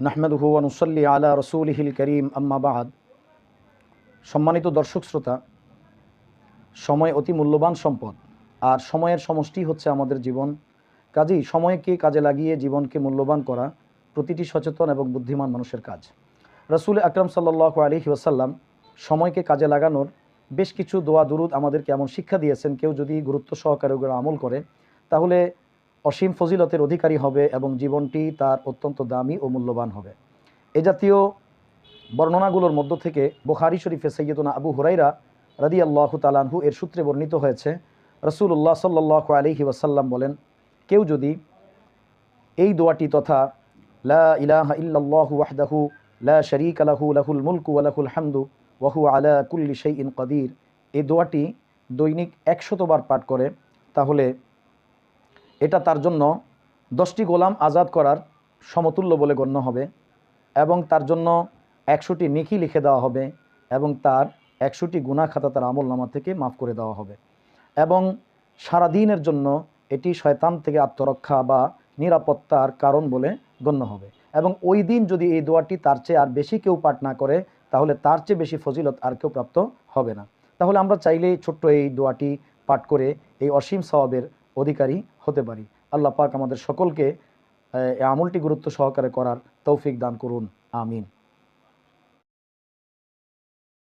নাহমাদুহু ওয়া নুসাল্লি আলা রাসূলিহিল কারীম আম্মা বা'দ। সম্মানিত দর্শক শ্রোতা, সময় অতি মূল্যবান সম্পদ, আর সময়ের সমষ্টি হচ্ছে আমাদের জীবন। কাজেই সময়কে কাজে লাগিয়ে জীবনকে মূল্যবান করা প্রতিটি সচেতন এবং বুদ্ধিমান মানুষের কাজ। রাসূল আকরাম সাল্লাল্লাহু আলাইহি ওয়াসাল্লাম সময়কে কাজে লাগানোর বেশ কিছু দোয়া দুরুদ আমাদেরকে এমন শিক্ষা দিয়েছেন, কেউ যদি গুরুত্ব সহকারে ওগুলো আমল করে তাহলে অসীম ফজিলতের অধিকারী হবে এবং জীবনটি তার অত্যন্ত দামি ও মূল্যবান হবে। এ জাতীয় বর্ণনাগুলোর মধ্য থেকে বুখারী শরীফে সাইয়্যিদুনা আবু হুরায়রা রাদিয়াল্লাহু তাআলা আনহু এর সূত্রে বর্ণিত হয়েছে, রাসূলুল্লাহ সাল্লাল্লাহু আলাইহি ওয়াসাল্লাম বলেন, কেউ যদি এই দোয়াটি তথা লা ইলাহা ইল্লাল্লাহু ওয়াহদাহু লা শারীকা লাহু লাহুল মুলকু ওয়া লাহুল হামদু ওয়া হুয়া আলা কুল্লি শাইইন কাদির, এই দোয়াটি দৈনিক 100 বার পাঠ করে, তাহলে এটা তার জন্য 10টি গোলাম আজাদ করার সমতুল্য বলে গণ্য হবে এবং তার জন্য 100টি নেকি লিখে দেওয়া হবে এবং তার 100টি গুনাহ খাতা তার আমলনামা থেকে মাফ করে দেওয়া হবে এবং সারা দিনের জন্য এটি শয়তান থেকে আত্মরক্ষা বা নিরাপত্তার কারণ বলে গণ্য হবে। এবং ওই দিন যদি এই দোয়াটি তার চেয়ে আর বেশি কেউ পাঠ না করে তাহলে তার চেয়ে বেশি ফজিলত আর কেউ প্রাপ্ত হবে না। তাহলে আমরা চাইলেই ছোট্ট এই দোয়াটি পাঠ করে এই অসীম সওয়াবের অধিকারী হতে পারি। আল্লাহ পাক আমাদের সকলকে এই আমলটি গুরুত্ব সহকারে করার তৌফিক দান করুন। আমিন।